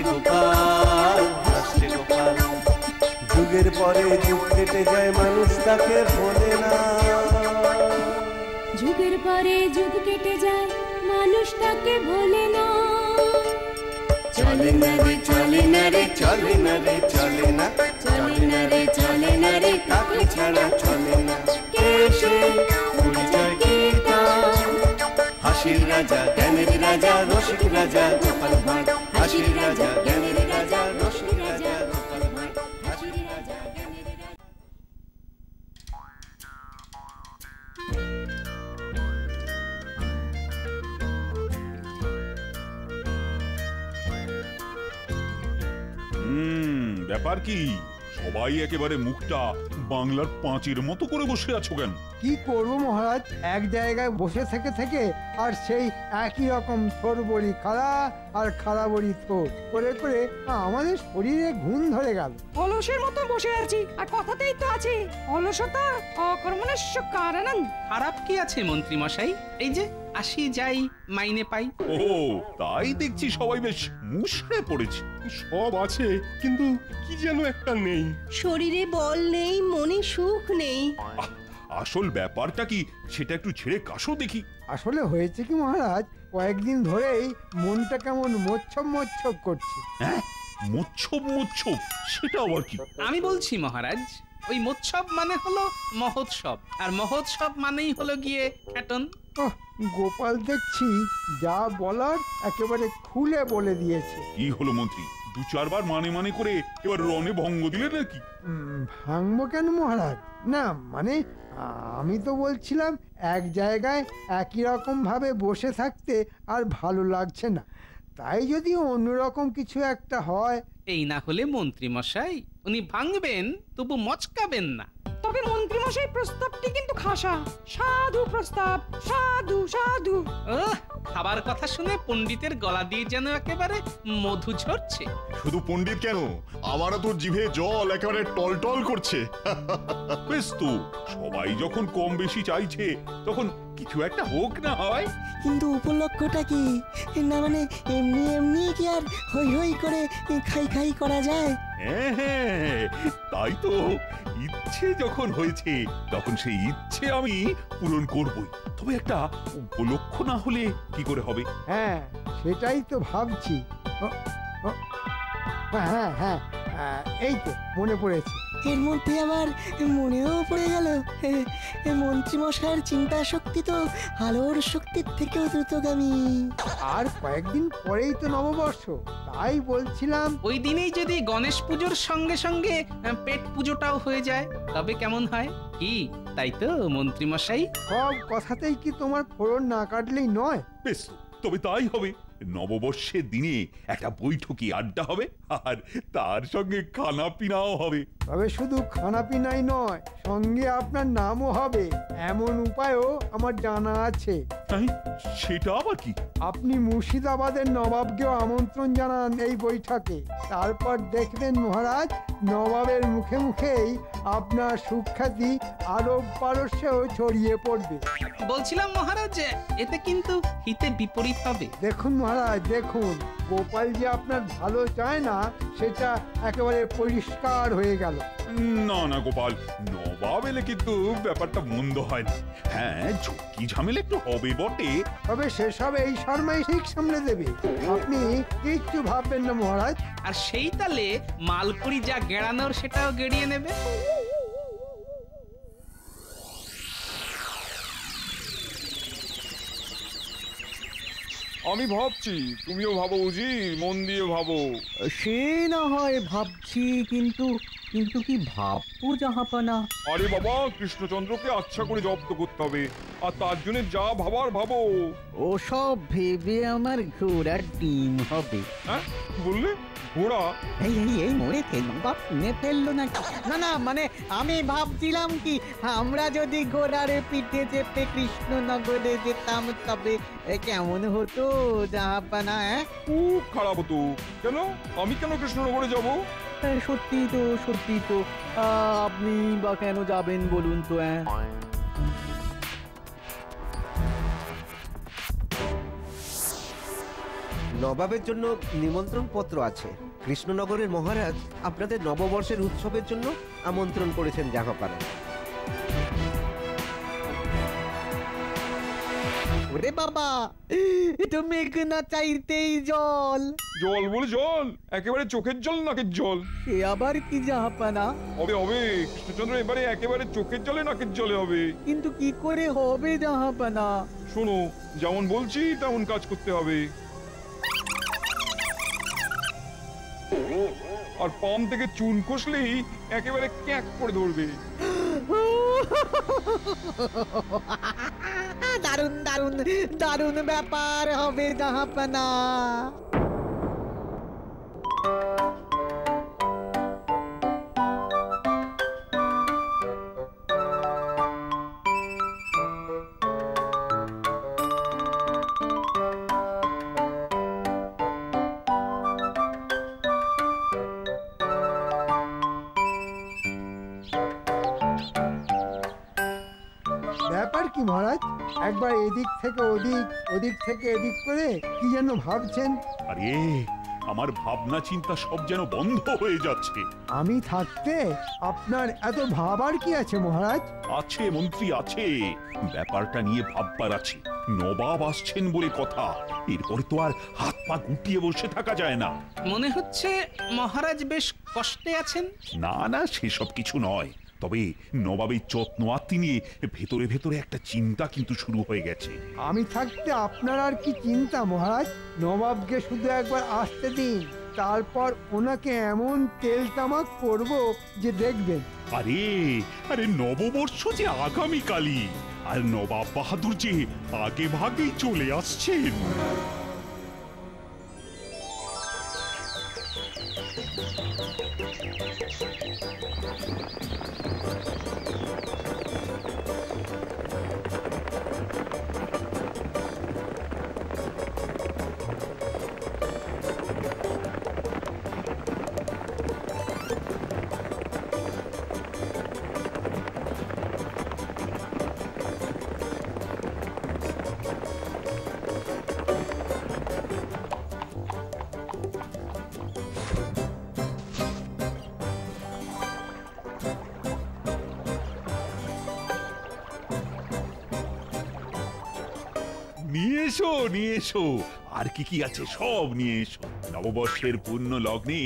গোপাল, হাসছে গোপাল। যুগের পরে যুগ কেটে যায়, মানুষ তাকে ভোলে না। যুগের পরে যুগ কেটে যায়, মানুষ তাকে ভোলে না। চলে না রে, চলে না রে, চলে না রে, চলে না, চলে না রে, চলে না রে, তাকে ছাড়া চলে না। কে সে পরিচয় কি তার? হাসির রাজা, জ্ঞানের রাজা, রসিক রাজা গোপাল ভাঁড়। হাসির রাজা, জ্ঞানের রাজা, রসিক রাজা গোপাল ভাঁড়। হাসির রাজা, জ্ঞানের রাজা। ব্যাপার কি? সবাই একেবারে মুখটা বাংলার পাঁচের মতো করে বসে আছো কেন? কি করবো মহারাজ, এক জায়গায় বসে থেকে থেকে আর সেই একই রকম থোর বড়ি খাড়া আর খাড়া বড়ি থোর করে করে আমাদের শরীরে ঘুম ধরে গেল। অলসের মতো বসে আছি, আর কথাতেই তো আছে অলসতা অকর্মণ্যস্য কারণং। খারাপ কি আছে মন্ত্রী মশাই? এই যে আসি যাই, মাইনে পাই। ও তাই দেখছি সবাই বেশ মুষড়ে পড়েছে। সব আছে, কিন্তু কি যেন একটা নেই। শরীরে বল নেই, মনে সুখ নেই। আসল ব্যাপারটা কি সেটা একটু ছেড়ে কাশো দেখি। আসলে হয়েছে কি মহারাজ, কয়েকদিন ধরেই মনটা কেমন মোচ্ছব মোচ্ছব করছে। হ্যাঁ, মোচ্ছব মোচ্ছব, সেটা আবার কি? আমি বলছি মহারাজ, ওই মোৎসব মানে হলো মহোৎসব, আর মহোৎসব মানেই হলো গিয়ে খ্যাটন। গোপাল দেখছি যা বলার একেবারে খুলে বলে দিয়েছে। কি হলো মন্ত্রী, দু চারবার মানে মানে করে এবার রণে ভঙ্গ দিলে নাকি? ভাঙবো কেন মহারাজ? না মানে আমি তো বলছিলাম এক জায়গায় একই রকম ভাবে বসে থাকতে আর ভালো লাগছে না, তাই যদি অন্যরকম কিছু একটা হয়। এই না হলে মন্ত্রী মশাই উনি ভাঙবেন তবু মচকাবেন না। তবে মন্ত্রী মশাই প্রস্তাবটি কিন্তু খাসা, সাধু প্রস্তাব, সাধু সাধু। খাবার কথা শুনে পণ্ডিতের গলা দিয়ে যেন একেবারে মধু ঝরছে। শুধু পণ্ডিত কেন, আমারও তোর জিভে জল একেবারে টলটল করছে। বেশ তো, সবাই যখন কম বেশি চাইছে তখন কিছু একটা হোক না হয়। কিন্তু উপলক্ষটা কি? না মানে এমনি এমনি কি আর হই হই করে খাই খাই করা যায়? হ্যাঁ, তাই তো, ইচ্ছে যখন হয়েছে তখন সেই ইচ্ছে আমি পূরণ করবই। তবে একটা উপলক্ষ না হলে কি করে হবে? হ্যাঁ সেটাই তো ভাবছি। হ্যাঁ হ্যাঁ, এই তো মনে পড়েছে। এর মধ্যে আবার মনেও পড়ে গেল, মন্ত্রী মশাইয়ের চিন্তা শক্তি তো আলোর শক্তির থেকেও দ্রুতগামী। আর কয়েকদিন পরেই তো নববর্ষ, তাই বলছিলাম ওই দিনেই যদি গণেশ পুজোর সঙ্গে সঙ্গে পেট পুজোটাও হয়ে যায় তবে কেমন হয়? কি তাই তো মন্ত্রী মশাই? সব কথাতেই কি তোমার ফোড়ন না কাটলেই নয়? বেশ, তবে তাই হবে। নববর্ষের দিনে একটা বৈঠকি আড্ডা হবে, আর তার সঙ্গে খানা পিনাও হবে। তবে শুধু খানা পিনাই নয়, সঙ্গে আপনার নামও হবে, এমন উপায়ও আমার জানা আছে। সেটা আবার কি? আপনি মুর্শিদাবাদের নবাবকেও আমন্ত্রণ জানান এই বৈঠকে, তারপর দেখবেন মহারাজ নবাবের মুখে মুখেই আপনার সুখ্যাতি আরব পারস্যেও ছড়িয়ে পড়বে। বলছিলাম মহারাজ, এতে কিন্তু হিতে বিপরীত হবে। দেখুন মহারাজ, দেখুন গোপাল যে আপনার ভালো চায় না সেটা একেবারে পরিষ্কার হয়ে গেল। না না গোপাল, নবাব এলে কিন্তু ব্যাপারটা মন্দ হয় না। হ্যাঁ, ঝুঁকি ঝামেলা একটু হবে বটে, তবে সেসব এই শর্মাই ঠিক সামলে দেবে, আপনি কিচ্ছু ভাববেন না মহারাজ। আর সেই তালে মালপুরি যা গেড়ানোর সেটাও গেড়িয়ে নেবে। আমি ভাবছি, তুমিও ভাবো বুঝি, মন দিয়ে ভাবো। সে না হয় ভাবছি, কিন্তু কিন্তু কি ভাববো জাহাপানা? আরে বাবা, কৃষ্ণচন্দ্রকে আচ্ছা করে জব্দ করতে হবে, আর তার জন্য যা ভাবার ভাবো। ওসব ভেবে আমার ঘোড়ার ডিম হবে। হ্যাঁ বললে? ঘোড়া? এই এই এই মরে বা শুনে ফেললো না? না না মানে আমি ভাবছিলাম কি, আমরা যদি ঘোড়ার পিঠে চেপে কৃষ্ণনগরে যেতাম তবে কেমন হতো জাহাপানা? খুব খারাপ হতো। কেন? আমি কেন কৃষ্ণনগরে যাব? সত্যি তো, সত্যি তো। আপনি বা কেন যাবেন বলুন তো? নবাবের জন্য নিমন্ত্রণ পত্র আছে। কৃষ্ণনগরের মহারাজ আপনাদের নববর্ষের উৎসবের জন্য আমন্ত্রণ করেছেন জাহাপানা। ওরে বাবা, এটা মেঘ না চাইতেই জল। জল বলে জল, একেবারে চোখের জল নাকের জল। সে আবার কি জাহাপানা? হবে হবে কৃষ্ণচন্দ্র, এবারে একেবারে চোখের জলে নাকের জলে হবে। কিন্তু কি করে হবে জাহাপানা? শোনো, যেমন বলছি তেমন কাজ করতে হবে। আর পাম থেকে চুন কষলেই একেবারে ক্যাক করে ধরবে। দারুণ দারুণ দারুণ ব্যাপার হবে জাহাপানা। ব্যাপার কি মহারাজ? একবার এদিক থেকে ওদিক, ওদিক থেকে এদিক করে কি যেন ভাবছেন। আরে আমার ভাবনা চিন্তা সব যেন বন্ধ হয়ে যাচ্ছে। আমি থাকতে আপনার এত ভাবার কি আছে মহারাজ? আছে মন্ত্রী, আছে। ব্যাপারটা নিয়ে ভাববার আছে। নবাব আসছেন বলে কথা, এরপরে তো আর হাত পা গুটিয়ে বসে থাকা যায় না। মনে হচ্ছে মহারাজ বেশ কষ্টে আছেন। না না, সেসব কিছু নয়। তবে নবাবের যত্ন আত্মি নিয়ে ভেতরে ভেতরে একটা চিন্তা কিন্তু শুরু হয়ে গেছে। আমি থাকতে আপনার আর কি চিন্তা মহারাজ? নবাবকে শুধু একবার আসতে দিন, তারপর ওনাকে এমন তেল তামাক করব যে দেখবেন। আরে আরে নববর্ষ যে আগামীকালই, আর নবাব বাহাদুর যে আগে ভাগেই চলে আসছেন। নিয়ে এসো নিয়ে এসো, আর কি কি আছে সব নিয়ে এসো। নববর্ষের পূর্ণ লগ্নে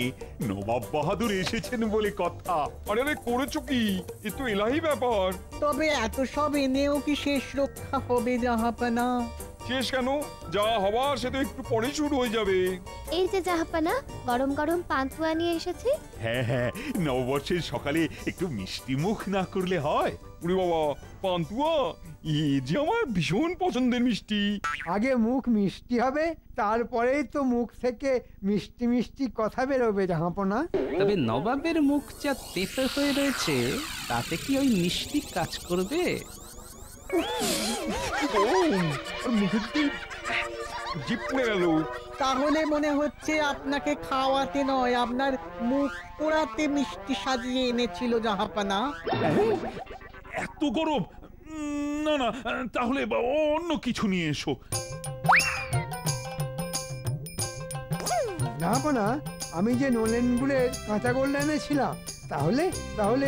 নবাব বাহাদুর এসেছেন বলে কথা। আরে আরে করেছো কি? এ তো এলাহি ব্যাপার। তবে এত সব এনেও কি শেষ রক্ষা হবে জাহাপানা? শেষ কেন? যা হবার সে তো একটু পরে শুরু হয়ে যাবে। এই যে জাহাপানা, গরম গরম পান্তুয়া নিয়ে এসেছি। হ্যাঁ হ্যাঁ, নববর্ষের সকালে একটু মিষ্টি মুখ না করলে হয়? ওরে বাবা, পান্তুয়া এ যে আমার ভীষণ পছন্দের মিষ্টি। আগে মুখ মিষ্টি হবে, তারপরেই তো মুখ থেকে মিষ্টি মিষ্টি কথা বেরোবে জাহাপনা। তবে নবাবের মুখ যা তেতো হয়ে রয়েছে, তাতে কি ওই মিষ্টি কাজ করবে? তাহলে মনে হচ্ছে আপনাকে খাওয়াতে নয়, আপনার মুখ পোড়াতে মিষ্টি সাজিয়ে এনেছিল জাহাপানা। এত গরম? না না, তাহলে অন্য কিছু নিয়ে এসো। জাহাপনা, আমি যে নলেন গুড়ের কাঁচা গোল এনেছিলাম, তাহলে তাহলে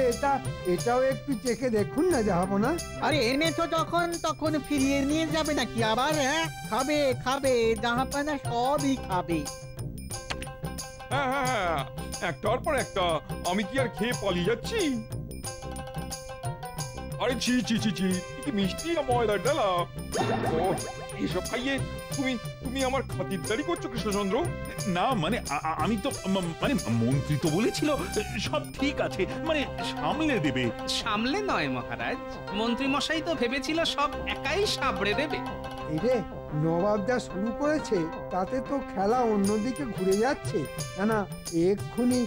এটাও একটু চেখে দেখুন না জাহাপনা। আরে এনেছো যখন তখন ফিরিয়ে নিয়ে যাবে নাকি আবার? হ্যাঁ, খাবে খাবে জাহাপানা, সবই খাবে। হ্যাঁ হ্যাঁ হ্যাঁ, একটার পর একটা। আমি কি আর খেয়ে পালিয়ে যাচ্ছি? আরে ছি ছি ছি ছি, কি মিষ্টি না ময়দার ডালা। ও, এসব খাইয়ে তুমি আমার খাতিরদারি করছো কৃষ্ণচন্দ্র? না মানে আমি তো মানে মন্ত্রী তো বলেছিল সব ঠিক আছে, মানে সামলে দেবে। সামলে নয় মহারাজ, মন্ত্রী মশাই তো ভেবেছিল সব একাই সাবড়ে দেবে। এই রে, নবাব যা শুরু করেছে তাতে তো খেলা অন্যদিকে ঘুরে যাচ্ছে। না না, এক্ষুনি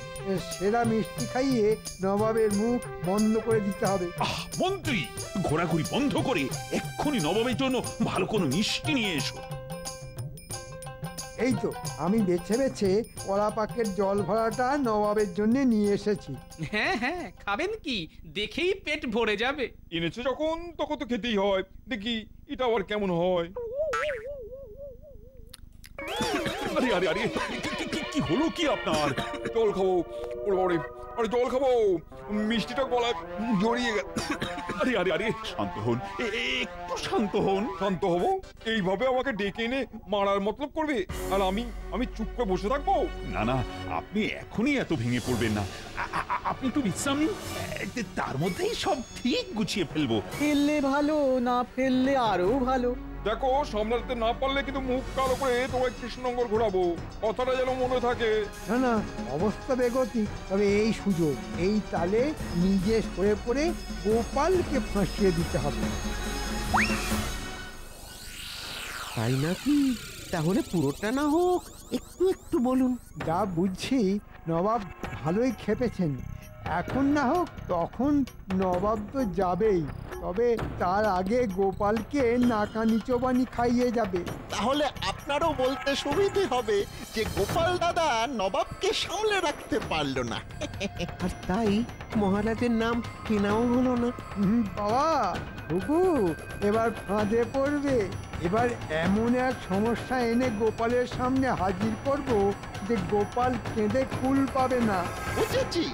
সেরা মিষ্টি খাইয়ে নবাবের মুখ বন্ধ করে দিতে হবে। মন্ত্রী, ঘোরাঘুরি বন্ধ করে এক্ষুনি নবাবের জন্য ভালো কোনো মিষ্টি নিয়ে এসো। এই তো আমি বেছে বেছে কলা পাকের জল ভরাটা নবাবের জন্য নিয়ে এসেছি। হ্যাঁ হ্যাঁ, খাবেন কি? দেখেই পেট ভরে যাবে। এনেছো যখন তখন তো খেতেই হয়। দেখি এটা আবার কেমন হয়। আরে আরে আরে আরে কি হলো কি আপনার? জল খাবো। ওরে বাবারে, আরে জল খাবো, মিষ্টিটা গলায় জড়িয়ে গেল। আরে আরে আরে শান্ত হন, একটু শান্ত হন। শান্ত হবো? এইভাবে আমাকে ডেকে এনে মারার মতলব করবে, আর আমি চুপ করে বসে থাকবো? না না, আপনি এখনই এত ভেঙে পড়বেন না। আপনি একটু বিশ্রাম নিন, তার মধ্যেই সব ঠিক গুছিয়ে ফেলবো। ফেললে ভালো, না ফেললে আরো ভালো। দেখো, সামলাতে না পারলে কিন্তু মুখ কালো করে তোমায় কৃষ্ণনগর ঘোরাবো, কথাটা যেন মনে থাকে। না না, অবস্থা বেগতি, তবে এই সুযোগ, এই তালে নিজে সরে পড়ে গোপালকে ফাঁসিয়ে দিতে হবে। তাই নাকি? তাহলে পুরোটা না হোক, একটু একটু বলুন। যা বুঝছি নবাব ভালোই খেপেছেন। এখন না হোক তখন নবাব তো যাবেই, তবে তার আগে গোপালকে নাকানি চোবানি খাইয়ে যাবে। তাহলে আপনারও বলতে সুবিধে হবে যে গোপাল দাদা নবাবকে সামলে রাখতে পারলো না। আর তাই মহারাজের নাম কেনাও হলো না। বাবা হুকু, এবার ফাঁদে পড়বে। এবার এমন এক সমস্যা এনে গোপালের সামনে হাজির করব যে গোপাল কেঁদে কুল পাবে না। বুঝেছি,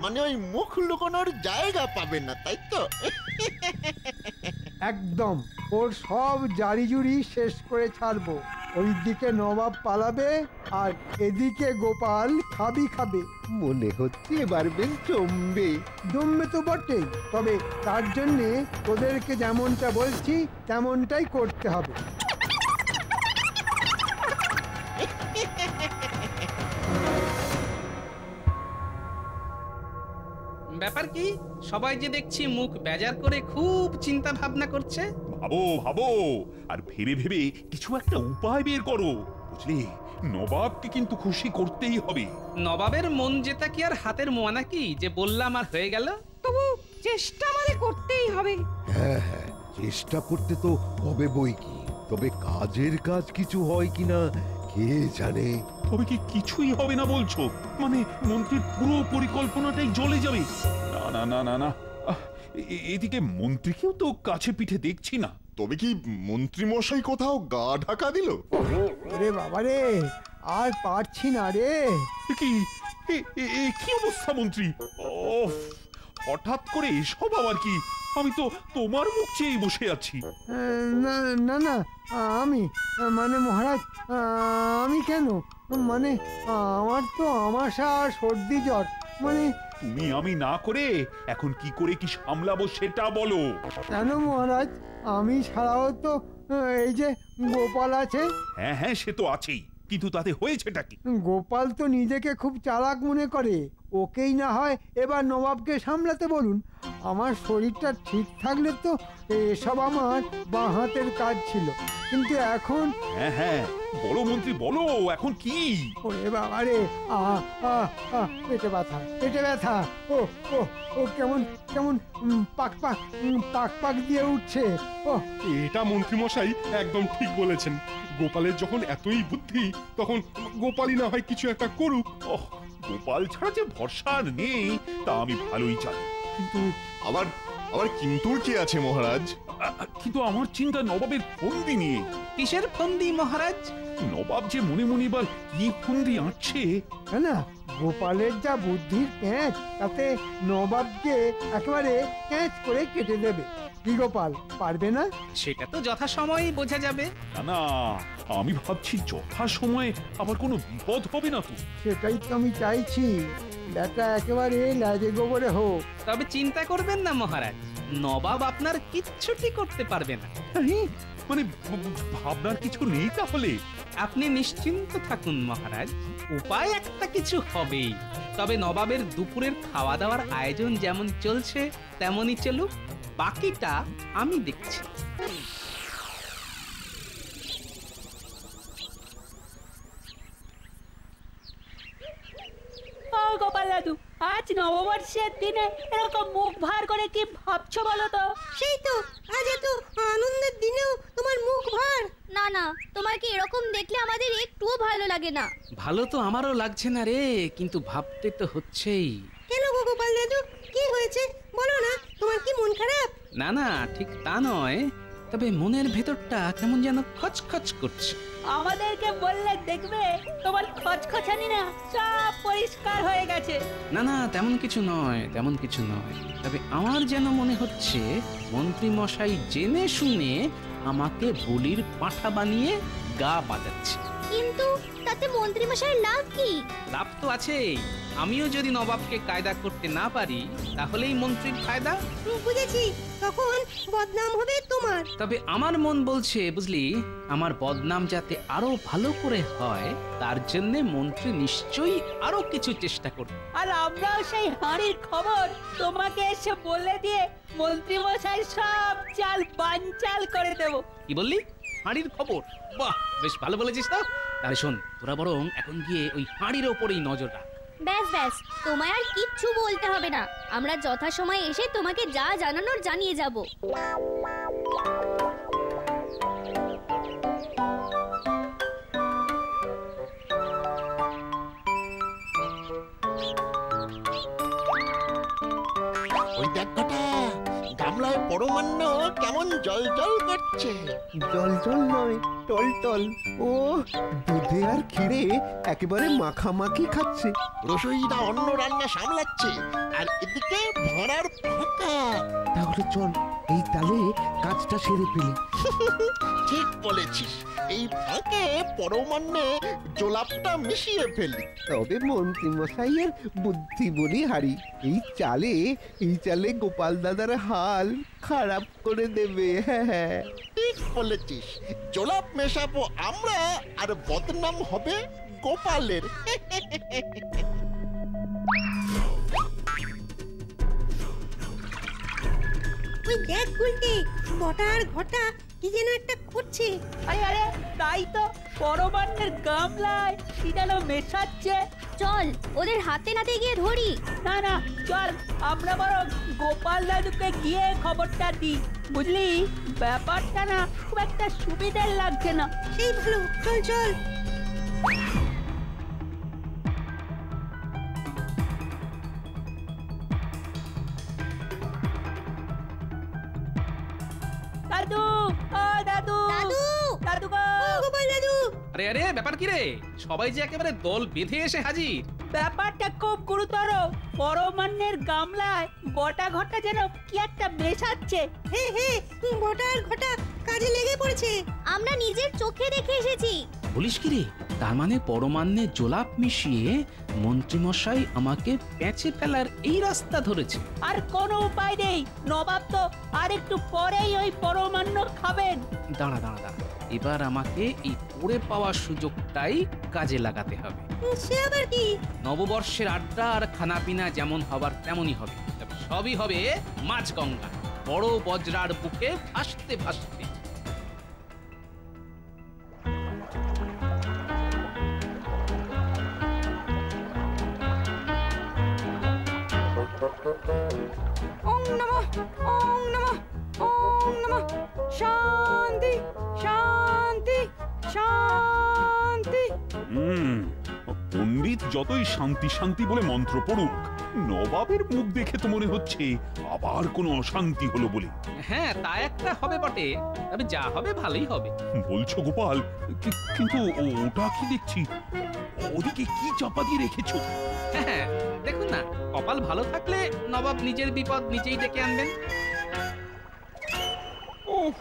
মানে ওই মুখ লুকোনোর জায়গা পাবে না, তাই তো? একদম, ওর সব জারি জুড়ি শেষ করে ছাড়বো। ওইদিকে নবাব পালাবে আর এদিকে গোপাল খাবে। মনে হচ্ছে এবার বেশ জমবে। জমবে তো বটেই, তবে তার জন্যে ওদেরকে যেমনটা বলছি তেমনটাই করতে হবে। ব্যাপার কি? সবাই যে দেখছি মুখ বেজার করে খুব চিন্তা ভাবনা করছে। ভাবো আর ভেবে ভেবে কিছু একটা উপায় বের করো, বুঝলি? নবাবকে কিন্তু খুশি করতেই হবে। নবাবের মন জেতা কি আর হাতের মোয়া নাকি যে বললাম আর হয়ে গেল? তবু চেষ্টা আমাদের করতেই হবে। হ্যাঁ, চেষ্টা করতে তো হবে বই কি, তবে কাজের কাজ কিছু হয় কিনা কে জানে। তবে কি কিছুই হবে না বলছো? মানে মন্ত্রীর পুরো পরিকল্পনাটাই জ্বলে যাবে? না না না না না, এদিকে মন্ত্রীকেও তো কাছে পিঠে দেখছি না। তবে কি মন্ত্রী মশাই কোথাও গা ঢাকা দিল? ওরে বাবারে, আর পারছি না রে। কি অবস্থা মন্ত্রী? হঠাৎ করে এসব আবার কি? আমি তো তোমার মুখ চেয়ে বসে আছি। না না না, আমি মানে মহারাজ, আমি কেন? মানে আমার তো আমাশা আর সর্দি জ্বর। মানে তুমি আমি না করে এখন কি করে কি সামলাবো সেটা বলো। কেন মহারাজ, আমি ছাড়াও তো এই যে গোপাল আছে। হ্যাঁ হ্যাঁ, সে তো আছেই, কিন্তু তাতে হয়েছেটা কি? গোপাল তো নিজেকে খুব চালাক মনে করে। ওকেই না হয় এবার নবাবকে সামলাতে বলুন। আমার শরীরটা ঠিক থাকলে তো এসব আমার বাঁ হাতের কাজ ছিল, কিন্তু এখন। হ্যাঁ হ্যাঁ, বলো মন্ত্রী বলো, এখন কি? ওরে বাবা রে, পেটে ব্যথা। ও ও ও কেমন কেমন পাক পাক পাক পাক দিয়ে উঠছে। ও, এটা মন্ত্রী মশাই একদম ঠিক বলেছেন। গোপালের যখন এতই বুদ্ধি, তখন গোপালই না হয় কিছু একটা করুক। গোপাল ছাড়া যে ভরসা নেই তা আমি ভালোই জানি, কিন্তু আবার কিন্তুর কি আছে মহারাজ? কিন্তু আমার চিন্তা নবাবের ফন্দি নিয়ে। কিসের ফন্দি মহারাজ? নবাব যে মনে মনে এবার কি ফন্দি আঁটছে। না, গোপালের যা বুদ্ধির প্যাঁচ, তাতে নবাবকে একেবারে ক্যাচ করে কেটে দেবে। কি গোপাল পারবে না? সেটা তো যথাসময়েই বোঝা যাবে। না, আমি ভাবছি যথাসময়ে আবার কোনো বিপদ হবে না তো। সেটাই তো আমি চাইছি, ব্যাটা একেবারে লাজে গোবরে হোক। তবে চিন্তা করবেন না মহারাজ, নবাব আপনার কিচ্ছুটি করতে পারবে না। মানে ভাবনার কিছু নেই তাহলে? আপনি নিশ্চিন্ত থাকুন মহারাজ, উপায় একটা কিছু হবেই। তবে নবাবের দুপুরের খাওয়া দাওয়ার আয়োজন যেমন চলছে তেমনই চলুক, বাকিটা আমি দেখছি। গোপাল দাদু, আজ নববর্ষের দিনে এরকম মুখ ভার করে কি ভাবছো বলো তো? সেই তো, আজ এত আনন্দের দিনেও তোমার মুখ ভার। না না, তোমার কি এরকম দেখলে আমাদের একটুও ভালো লাগে না। ভালো তো আমারও লাগছে না রে, কিন্তু ভাবতে তো হচ্ছেই। কেন গো গোপাল দাদু, কি হয়েছে বলো না? তোমার কি মন খারাপ? না না, ঠিক তা নয়, তবে মনের ভেতরটা কেমন যেন খচখচ করছে। আমাদেরকে বললে দেখবে তোমার খচখচানি না সব পরিষ্কার হয়ে গেছে। না না, তেমন কিছু নয়, তেমন কিছু নয়। তবে আমার যেন মনে হচ্ছে মন্ত্রী মশাই জেনে শুনে আমাকে বলির পাঁঠা বানিয়ে গা বাজাচ্ছে। কিন্তু তাতে মন্ত্রী মশাইয়ের লাভ কি? লাভ তো আছেই। আমিও যদি নবাবকে কায়দা করতে না পারি তাহলেই মন্ত্রীর ফায়দা। বুঝেছি, তখন বদনাম হবে তোমার। তবে আমার মন বলছে বুঝলি, আমার বদনাম যাতে আরো ভালো করে হয় তার জন্য মন্ত্রী নিশ্চয়ই আরো কিছু চেষ্টা করবে। আর আমরাও সেই হাঁড়ির খবর তোমাকে এসে বলে দিয়ে মন্ত্রী মশাই সব চাল বানচাল করে দেব। কি বললি? হাঁড়ির খবর? বাহ, বেশ ভালো বলেছিস তো। তাহলে শোন, তোরা বরং এখন গিয়ে ওই হাঁড়ির ওপরেই নজর রাখ। ব্যাস ব্যাস, তোমায় আর কিচ্ছু বলতে হবে না। আমরা যথাসময়ে এসে তোমাকে যা জানানোর জানিয়ে যাব। ওই দেখ ঘটা, গামলায় পরমান্ন কেমন জল জল করছে। জল জল নয়, টল টল। ও দুধে আর ক্ষীরে একেবারে মাখামাখি খাচ্ছে। রসইদা অন্য রান্না সামলাচ্ছে, আর এদিকে ভাড়ার ফাঁকা। তাহলে চল এই তালে কাজটা সেরে ফেলি। ঠিক বলেছিস, এই ফাঁকে পরমান্নে জোলাপটা মিশিয়ে ফেলি। তবে মন্ত্রী মশাইয়ের বুদ্ধি বলি হারি, এই চালে গোপাল দাদার হাল খারাপ করে দেবে। হ্যাঁ, ঠিক বলেছিস, জোলাপ মেশাবো আমরা আর বদনাম হবে গোপালের। ওই দেখ গুলটি, বটার ঘটা কি যেন একটা করছে। আরে আরে, তাই তো, পরমান্নের গামলায় কি যেন মেশাচ্ছে। চল ওদের হাতে নাতে গিয়ে ধরি। না না, চল আমরা বরং গোপাল দাদুকে গিয়ে খবরটা দিই। বুঝলি, ব্যাপারটা না খুব একটা সুবিধার লাগছে না। সেই ভালো, চল চল। দাদু, ও দাদু, দাদু, দাদু গো, গোপাল দাদু। আরে আরে, ব্যাপার কি রে? সবাই যে একেবারে দল বেঁধে এসে হাজির। ব্যাপারটা খুব গুরুতর। পরমান্নের গামলায় বটা ঘটা যেন কি একটা মেশাচ্ছে। হে হে, বটার ঘটা কাজে লেগে পড়েছে। আমরা নিজের চোখে দেখে এসেছি। বলিস কি রে? তার মানে পরমান্নে জোলাপ মিশিয়ে মন্ত্রীমশাই আমাকে পেঁচে ফেলার এই রাস্তা ধরেছে। আর কোনো উপায় নেই, নবাব তো আর একটু পরেই ওই পরমান্ন খাবেন। দাঁড়া দাঁড়া দাঁড়া, এবার আমাকে এই পড়ে পাওয়া সুযোগটাই কাজে লাগাতে হবে। সে আবার কি? নববর্ষের আড্ডা আর খানাপিনা যেমন হবার তেমনই হবে, তবে সবই হবে মাঝগঙ্গা, বড় বজরার বুকে ভাসতে ভাসতে। ওং নমঃ, ওং নমঃ, ওং নমঃ। শান্তি শান্তি শান্তি। পণ্ডিত যতই শান্তি শান্তি বলে মন্ত্র পড়ুক, নবাবের মুখ দেখে তো মনে হচ্ছে আবার কোনো অশান্তি হলো বলে। হ্যাঁ, তা একটা হবে বটে, তবে যা হবে ভালোই হবে। বলছো গোপাল, কিন্তু ওটা কি দেখছি? ওদিকে কি চাপা দিয়ে রেখেছো? হ্যাঁ, দেখুন না, কপাল ভালো থাকলে নবাব নিজের বিপদ নিজেই ডেকে আনবেন। ওহ,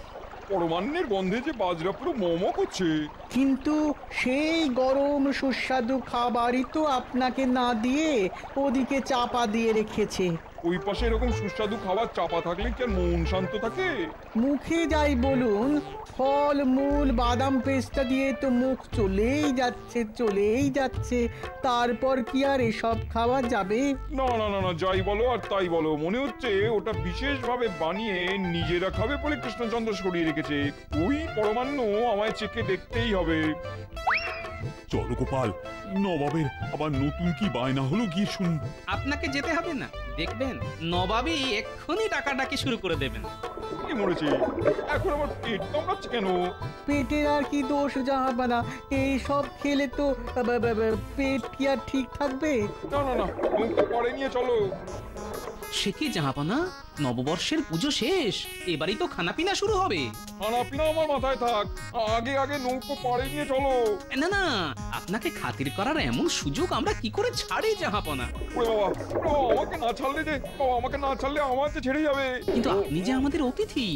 পরমান্নের গন্ধে যে বাজরা পুরো মোমো করছে। কিন্তু সেই গরম সুস্বাদু খাবারই তো আপনাকে না দিয়ে ওদিকে চাপা দিয়ে রেখেছে। ওই পাশে এরকম সুস্বাদু খাবার চাপা থাকলে কি আর মন শান্ত থাকে? মুখে যাই বলুন, ফল মূল বাদাম পেস্তা দিয়ে তো মুখ চলেই যাচ্ছে। তারপর কি আর এসব খাওয়া যাবে? না না না না, যাই বলো আর তাই বলো, মনে হচ্ছে ওটা বিশেষভাবে বানিয়ে নিজেরা খাবে বলে কৃষ্ণচন্দ্র সরিয়ে রেখেছে। ওই পরমান্ন আমায় চেখে দেখতেই হবে। চলো গোপাল, নবাবের আবার নতুন কি বায়না হলো গিয়ে শুন। আপনাকে যেতে হবে না, দেখবেন নবাবই এক্ষুনি ডাকাডাকি শুরু করে দেবেন। কি মরেছে এখন? আমার পেট কামড়াচ্ছে কেন? পেটের আর কি দোষ জাহাপানা? এই সব খেলে তো পেট কি আর ঠিক থাকবে? না না না, মুখটা পরে নিয়ে চলো। সে কি জাহাপনা, নববর্ষের পুজো শেষ, এবারই তো খানাপিনা শুরু হবে। খানাপিনা আমার মাথায় থাক, আগে আগে নৌকো পাড়ে নিয়ে চলো। না না, আপনাকে খাতির করার এমন সুযোগ আমরা কি করে ছাড়ি জাহাপনা। আমাকে না ছাড়লে যে, আমাকে না ছাড়লে আমার যে ছেড়ে যাবে। কিন্তু আপনি যে আমাদের অতিথি,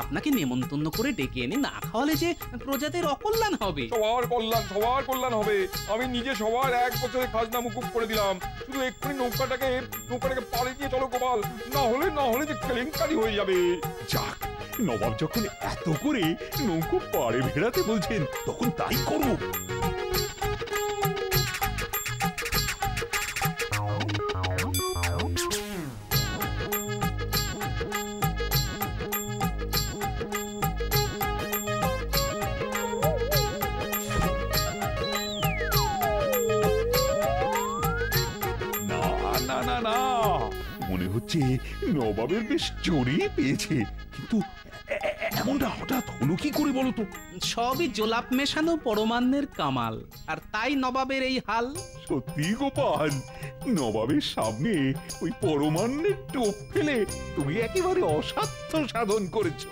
আপনাকে নেমন্তন্ন করে ডেকে এনে না খাওয়ালে যে প্রজাদের অকল্যাণ হবে। সবার কল্যাণ হবে। আমি নিজে সবার 1 বছরের খাজনা মুকুব করে দিলাম। শুধু এক্ষুনি নৌকাটাকে পাড়ে দিয়ে চলো গোপাল, না হলে যে কেলেঙ্কারি হয়ে যাবে। যাক, নবাব যখন এত করে নৌকো পাড়ে ভেড়াতে বলছেন, তখন তাই করো। না, মনে হচ্ছে নবাবের বেশ জোরেই পেয়েছে, কিন্তু এমনটা হঠাৎ হলো কি করে বলো তো? সবই জোলাপ মেশানো পরমান্নের কামাল, আর তাই নবাবের এই হাল। সত্যি গোপাল, নবাবের সামনে ওই পরমান্নের টোপ ফেলে তুমি একেবারে অসাধ্য সাধন করেছো।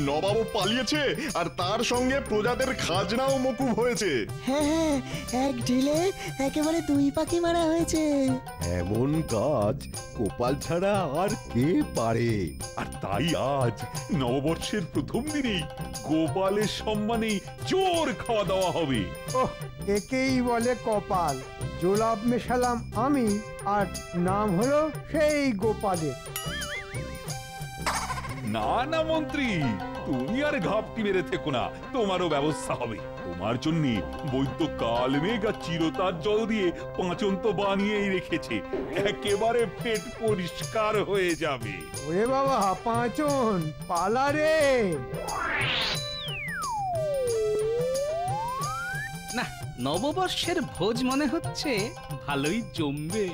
নবাবও পালিয়েছে, আর তার সঙ্গে প্রজাদের খাজনাও মকুব হয়েছে। হ্যাঁ, এক ঢিলে একেবারে 2 পাখি মারা হয়েছে। এমন কাজ গোপাল ছাড়া আর কে পারে? আর তাই আজ নববর্ষের প্রথম দিনেই গোপালের সম্মানে জোর খাওয়া দাওয়া হবে। ওহ, একেই বলে কপাল। জোলাপ মেশালাম আমি, আর নাম হলো সেই গোপালের। না না মন্ত্রী, তুমি আর ঘাপটি মেরে থেকো না, তোমারও ব্যবস্থা হবে। তোমার জন্য বৈদ্য কালমেঘ আর চিরতার জল দিয়ে পাঁচন তো বানিয়েই রেখেছে, একেবারে পেট পরিষ্কার হয়ে যাবে। ওরে বাবা, পাঁচন পালা রে। না, নববর্ষের ভোজ মনে হচ্ছে ভালোই জমবে।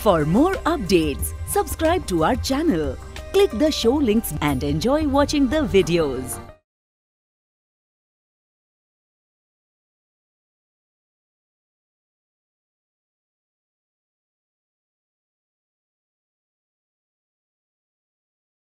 For more updates, subscribe to our channel, click the show links and enjoy watching the videos.